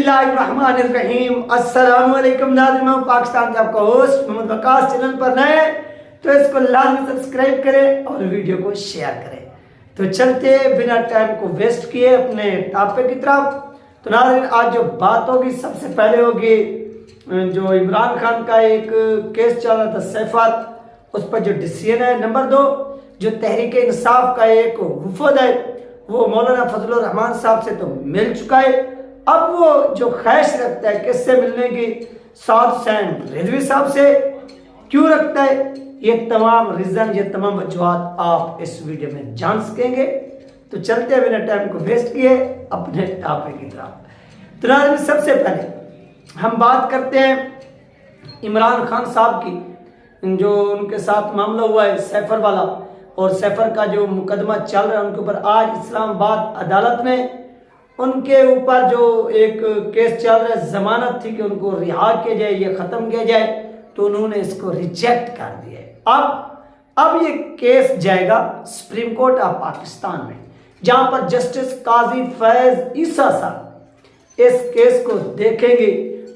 बिस्मिल्लाहिर्रहमानिर्रहीम। अस्सलाम वालेकुम नाज़रीन, मैं पाकिस्तान का आपका होस्ट मोहम्मद वकास। चैनल पर नए हैं तो इसको लाजमी सब्सक्राइब करें और वीडियो को शेयर करें। तो चलते बिना टाइम को वेस्ट किए अपने टॉपिक की तरफ। तो नाज़रीन, आज जो बात होगी सबसे पहले होगी जो इमरान खान का एक केस चल रहा था सैफर, उस पर जो डिसीजन है। नंबर 2, जो तहरीक इंसाफ का एक वफद है वो मौलाना फजलुर रहमान साहब से तो मिल चुका है। अब वो जो ख्वाहिश रखता है किससे मिलने की, साउथ सैन रिजवी साहब से क्यों रखता है, ये तमाम रीजन, ये तमाम वजूहात आप इस वीडियो में जान सकेंगे। तो चलते हैं बिना टाइम को वेस्ट किए अपने टॉपिक की तरफ। तो नाज़रीन, सबसे पहले हम बात करते हैं इमरान खान साहब की, जो उनके साथ मामला हुआ है सैफर वाला, और सैफर का जो मुकदमा चल रहा है उनके ऊपर। आज इस्लामाबाद अदालत ने उनके ऊपर जो एक केस चल रहा है, जमानत थी कि उनको रिहा किया जाए, ये खत्म किया जाए, तो उन्होंने इसको रिजेक्ट कर दिया है। अब ये केस जाएगा सुप्रीम कोर्ट ऑफ पाकिस्तान में, जहां पर जस्टिस काजी फैज ईसा साहब इस केस को देखेंगे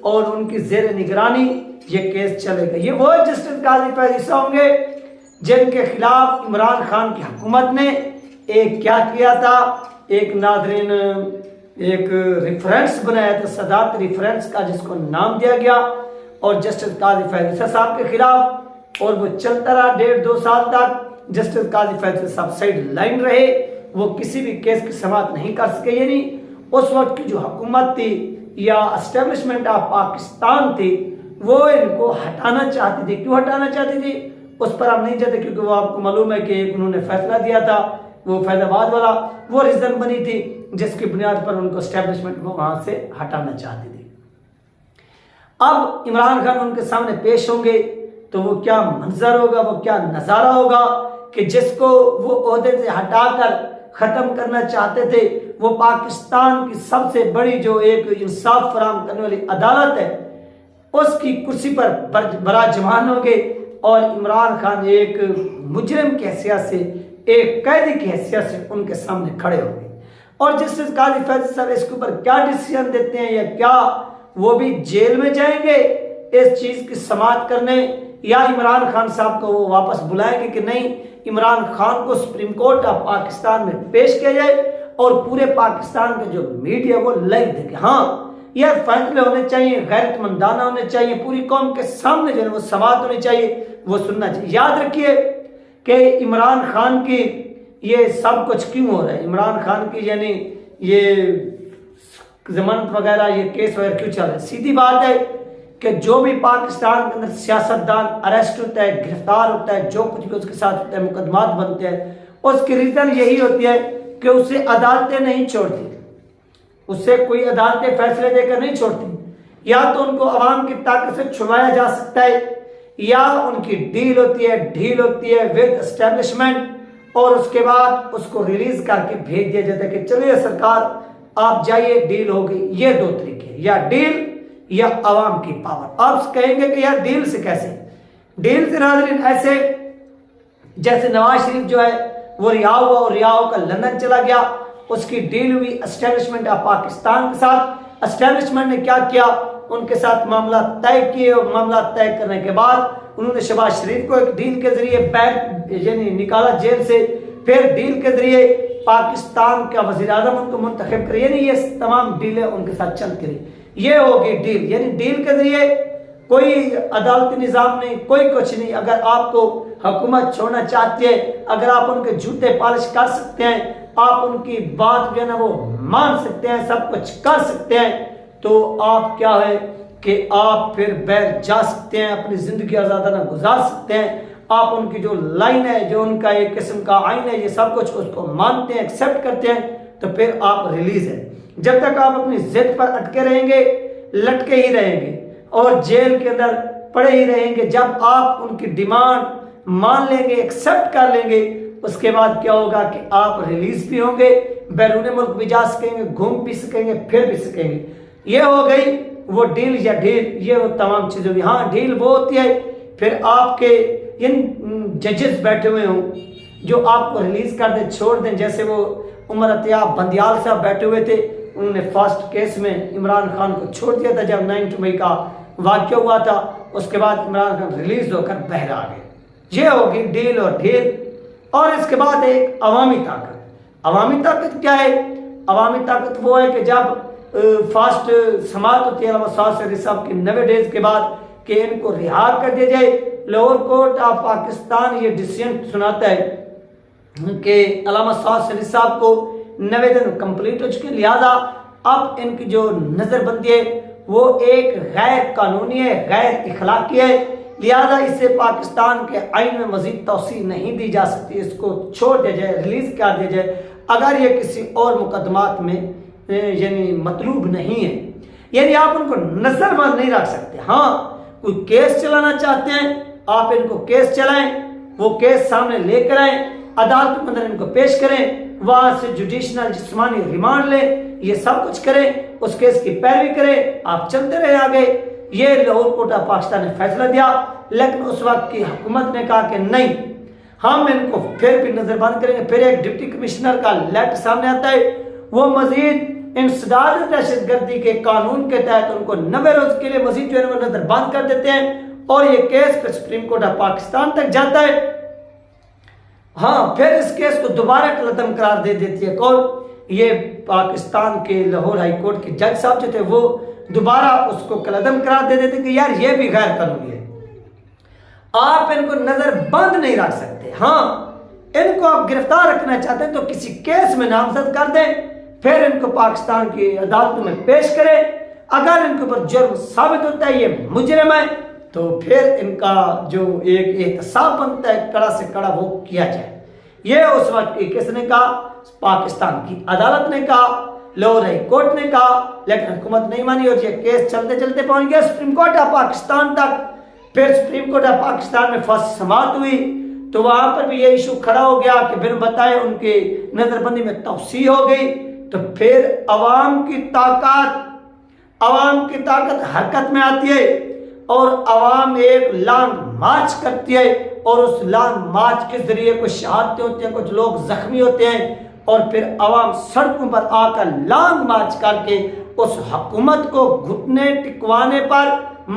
और उनकी जेर निगरानी ये केस चलेगा। ये वो जस्टिस काजी फैज ईसा होंगे जिनके खिलाफ इमरान खान की हुकूमत ने एक क्या किया था, एक नाज़रीन एक रेफरेंस बनाया था, सदात रेफरेंस का, जिसको नाम दिया गया, और जस्टिस काजी फैज ईसा साहब के खिलाफ, और वो चलता रहा 1.5-2 साल तक। जस्टिस काजी फैज ईसा साहब साइड लाइन रहे, वो किसी भी केस की समाअत नहीं कर सके। यानी उस वक्त की जो हुकूमत थी या एस्टेब्लिशमेंट ऑफ पाकिस्तान थी, वो इनको हटाना चाहती थी। क्यों हटाना चाहती थी उस पर हम नहीं जाते, क्योंकि वो आपको मालूम है कि उन्होंने फैसला दिया था, वो फैजाबाद वाला, वो रीजन बनी थी जिसकी बुनियाद पर उनको एस्टेब्लिशमेंट को वहां से हटाना चाहती थी। अब इमरान खान उनके सामने पेश होंगे तो वो क्या मंजर होगा, वो क्या नजारा होगा कि जिसको वो ओहदे से हटाकर खत्म करना चाहते थे, वो पाकिस्तान की सबसे बड़ी जो एक इंसाफ फराहम करने वाली अदालत है, उसकी कुर्सी पर बराजमान होंगे, और इमरान खान एक मुजरिम की हैसियत से, एक कैदी की हैसियत से उनके सामने खड़े होंगे। और जस्टिस काजी फैज साहब इसके ऊपर क्या डिसीजन देते हैं, या क्या वो भी जेल में जाएंगे इस चीज की समाअत करने, या इमरान खान साहब को वो वापस बुलाएंगे कि नहीं, इमरान खान को सुप्रीम कोर्ट ऑफ पाकिस्तान में पेश किया जाए और पूरे पाकिस्तान का जो मीडिया वो लाइव देखे। हाँ, यह फैसले होने चाहिए, गैरतमंदाना होने चाहिए, पूरी कौम के सामने जो है वो समाअत होनी चाहिए, वो सुनना चाहिए। याद रखिए कि इमरान खान की ये सब कुछ क्यों हो रहा है, इमरान खान की यानी ये जमानत वगैरह, ये केस वगैरह क्यों चल रहा है। सीधी बात है कि जो भी पाकिस्तान के अंदर सियासतदान अरेस्ट होता है, गिरफ्तार होता है, जो कुछ भी उसके साथ होता है, मुकदमात बनते हैं, उसकी रीजन यही होती है कि उसे अदालतें नहीं छोड़ती, उससे कोई अदालतें फैसले देकर नहीं छोड़ती। या तो उनको अवाम की ताकत से छुड़वाया जा सकता है, या उनकी डील होती है, ढील होती है विद एस्टेब्लिशमेंट, और उसके बाद उसको रिलीज करके भेज दिया जाता है कि चलिए सरकार आप जाइए, डील होगी। ये दो तरीके, या डील या अवाम की पावर। आप कहेंगे कि यार डील से कैसे, डील से नाज़रीन ऐसे जैसे नवाज शरीफ जो है वो रिहा हुआ, और रिहा होकर लंदन चला गया, उसकी डील हुई एस्टेब्लिशमेंट ऑफ पाकिस्तान के साथ। एस्टेब्लिशमेंट ने क्या किया, उनके साथ मामला तय किए, और मामला तय करने के बाद उन्होंने शहबाज शरीफ को एक डील के जरिए बैग यानी निकाला जेल से, फिर डील के जरिए पाकिस्तान का वजीर आजम उनको मुंतखब करे, यानी ये तमाम डीलें उनके साथ चलती रही। ये होगी डील, यानी डील के जरिए कोई अदालती निज़ाम नहीं, कोई कुछ नहीं। अगर आपको हुकूमत छोड़ना चाहती है, अगर आप उनके जूते पालिश कर सकते हैं, आप उनकी बात जो है ना वो मान सकते हैं, सब कुछ कर सकते हैं, तो आप क्या है कि आप फिर बैर जा सकते हैं, अपनी जिंदगी आज़ादाना गुजार सकते हैं। आप उनकी जो लाइन है, जो उनका एक किस्म का आइन है, ये सब कुछ उसको मानते हैं, एक्सेप्ट करते हैं, तो फिर आप रिलीज है। जब तक आप अपनी जिद पर अटके रहेंगे, लटके ही रहेंगे और जेल के अंदर पड़े ही रहेंगे। जब आप उनकी डिमांड मान लेंगे, एक्सेप्ट कर लेंगे, उसके बाद क्या होगा कि आप रिलीज भी होंगे, बैरून मुल्क भी जा सकेंगे, घूम भी सकेंगे, फिर भी सकेंगे। ये हो गई वो डील या डील, ये वो तमाम चीजें हुई। हाँ, डील वो होती है फिर आपके इन जजेस बैठे हुए हों जो आपको रिलीज कर दें, छोड़ दें, जैसे वो उमर अतिया बंदियाल साहब बैठे हुए थे, उन्होंने फर्स्ट केस में इमरान खान को छोड़ दिया था जब 9 मई का वाक़या हुआ था। उसके बाद इमरान खान रिलीज होकर बाहर आ गए। ये होगी डील और ढील। और इसके बाद एक अवामी ताकत। अवामी ताकत क्या है? अवामी ताकत वो है कि जब फास्ट समात होती है साहब की 90 डेज के बाद कि इनको रिहा कर दिया जाए। लाहौर कोर्ट ऑफ पाकिस्तान ये डिसीजन सुनाता है कि अल्लामा साहब को 90 दिन कंप्लीट हो चुके, लिहाजा अब इनकी जो नजरबंदी है वो एक गैर कानूनी है, गैर इखलाकी है, लिहाजा इसे पाकिस्तान के आइन में मजीद तौसी नहीं दी जा सकती। इसको छोड़ दिया जाए, रिलीज कर दिया जाए अगर ये किसी और मुकदमात में यानी मतलूब नहीं है। यानी आप उनको नजरबंद नहीं रख सकते। हाँ, कोई केस चलाना चाहते हैं आप इनको केस चलाएं, वो केस सामने लेकर आए, अदालत के अंदर इनको पेश करें, वहां से जुडिशनल जिस्मानी रिमांड लें, ये सब कुछ करें, उस केस की पैरवी करें, आप चलते रहे आगे। ये लाहौर कोर्ट ऑफ पाकिस्तान ने फैसला दिया, लेकिन उस वक्त की हुकूमत ने कहा कि नहीं, हम इनको फिर भी नजरबंद करेंगे। फिर एक डिप्टी कमिश्नर का लेटर सामने आता है, वो मजीद इंसदाद दहशतगर्दी के कानून के तहत उनको 90 रोज के लिए मजीद जो है वो नजरबंद कर देते हैं और ये केस फिर सुप्रीम कोर्ट ऑफ पाकिस्तान तक जाता है। हाँ, फिर इस केस को दोबारा कलअदम करार दे देती है कौन? ये पाकिस्तान के लाहौर हाई कोर्ट के जज साहब जो थे वो दोबारा उसको कलअदम करार दे देते कि यार ये भी गैर कानूनी है, आप इनको नजरबंद नहीं रख सकते। हाँ, इनको आप गिरफ्तार रखना चाहते हैं तो किसी केस में नामजद कर दें, फिर इनको पाकिस्तान की अदालतों में पेश करें। अगर इनके ऊपर जुर्म साबित होता है, ये मुजरिम है, तो फिर इनका जो एक एहतसाब बनता है कड़ा से कड़ा वो किया जाए। ये उस वक्त किसने कहा? पाकिस्तान की अदालत ने कहा, लाहौर हाई कोर्ट ने कहा, लेकिन हुकूमत नहीं मानी और ये केस चलते चलते पहुंच गया सुप्रीम कोर्ट ऑफ पाकिस्तान तक। फिर सुप्रीम कोर्ट ऑफ पाकिस्तान में फर्स्ट समाअत हुई तो वहां पर भी ये इशू खड़ा हो गया कि बिन बताए उनकी नजरबंदी में तौसी हो गई। तो फिर अवाम की ताकत हरकत में आती है और अवाम एक लॉन्ग मार्च करती है और उस लॉन्ग मार्च के जरिए कुछ शहादतें होती हैं, कुछ लोग जख्मी होते हैं और फिर अवाम सड़कों पर आकर लॉन्ग मार्च करके उस हुकूमत को घुटने टिकवाने पर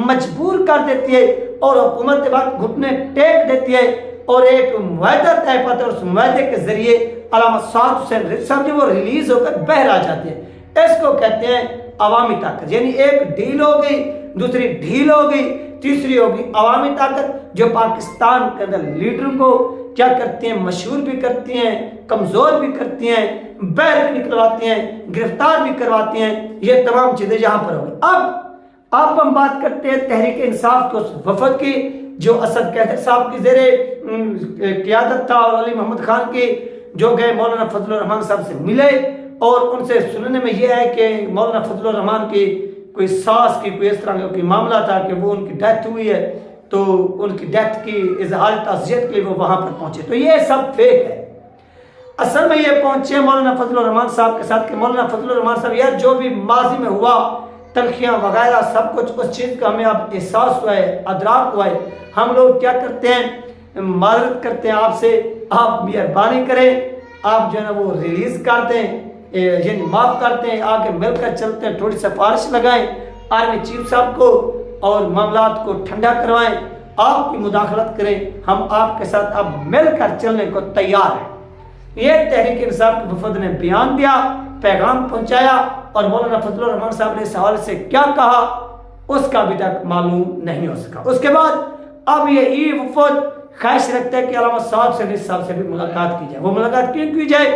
मजबूर कर देती है और हुकूमत वक्त घुटने टेक देती है और एक मुआहदा तय पाता है। उस मुआहदे के जरिए अल्लामा साद हुसैन रिजवी साहब वो रिलीज होकर बाहर आ जाते हैं। इसको कहते हैं अवामी ताकत। यानी एक डील हो गई, दूसरी ढील हो गई, तीसरी होगी अवामी ताकत जो पाकिस्तान के अंदर लीडरों को क्या करती हैं, मशहूर भी करती हैं, कमजोर भी करती हैं, बाहर भी निकलवाती हैं, गिरफ्तार भी करवाती हैं। ये तमाम चीजें यहाँ पर होगी। अब हम बात करते हैं तहरीक इंसाफ के उस वफद की जो असद कैसर साहब की जेरे क़ियादत था और अली मोहम्मद खान की जो गए मौलाना फजलुर रहमान साहब से मिले और उनसे सुनने में यह है कि मौलाना फजलुर रहमान की कोई सास की कोई इस तरह का कोई मामला था कि वो उनकी डेथ हुई है, तो उनकी डेथ की इजहार ताज़ियत के लिए वो वहाँ पर पहुँचे। तो ये सब फेक है। असल में ये पहुँचे मौलाना फजलुर रहमान साहब के साथ कि मौलाना फजलुर रहमान साहब यार जो भी माजी में हुआ तलखियाँ वगैरह सब कुछ उस चीज़ का हमें अब एहसास हुआ है, अदराक हुआ है। हम लोग क्या करते हैं, माजरत करते हैं आपसे, आप मेहरबानी करें, आप जो है ना वो रिलीज कर दें, यानी माफ़ करते हैं, आगे मिलकर चलते हैं, थोड़ी सिफारिश लगाएं आर्मी चीफ साहब को और मामलात को ठंडा करवाएं, आपकी मुदाखलत करें, हम आपके साथ अब मिलकर चलने को तैयार हैं। ये तहरीक इंसाफ के वफद ने बयान दिया, पैगाम पहुंचाया और मौलाना फजलुर रहमान साहब ने इस हवाले से क्या कहा उसका अभी तक मालूम नहीं हो सका। उसके बाद अब ये वफद ख्वाहिश रखता है कि अल्लामा साहब से भी मुलाकात की जाए। वो मुलाकात क्यों की जाए?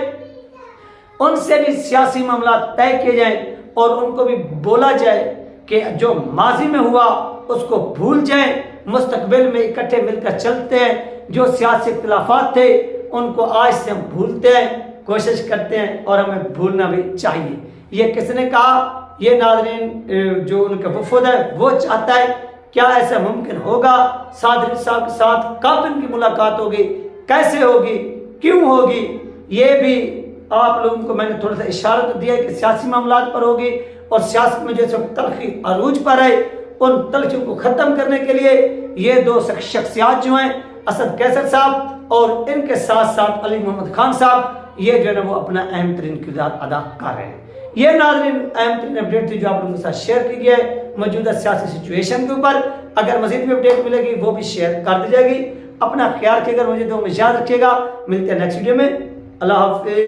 उनसे भी सियासी मामला तय किए जाए और उनको भी बोला जाए कि जो माजी में हुआ उसको भूल जाए, मुस्तकबिल में इकट्ठे मिलकर चलते हैं, जो सियासी इख्तिलाफात थे उनको आज से हम भूलते हैं, कोशिश करते हैं और हमें भूलना भी चाहिए। ये किसने कहा? ये नाज़रीन जो उनका वफद है वो चाहता है। क्या ऐसा मुमकिन होगा? सादरी साहब के साथ कब इनकी मुलाकात होगी, कैसे होगी, क्यों होगी? ये भी आप लोगों को मैंने थोड़ा सा इशारा तो दिया कि सियासी मामलात पर होगी और सियासत में जैसे तलखी अरूज पर है, उन तलखियों को ख़त्म करने के लिए ये दो शख्सियात जो हैं असद कैसर साहब और इनके साथ साथ अली मोहम्मद खान साहब, ये जो है वो अपना अहम तरीन किरदार अदा कर रहे हैं। ये नाज़रीन अहम तरीन अपडेट थी जो आप लोगों के साथ शेयर की गई है मौजूदा सियासी सिचुएशन के ऊपर। अगर मजीद भी अपडेट मिलेगी वो भी शेयर कर दी जाएगी। अपना ख्याल रखिएगा, मुझे तो याद रखिएगा। मिलते हैं नेक्स्ट वीडियो में। अल्लाह हाफिज़।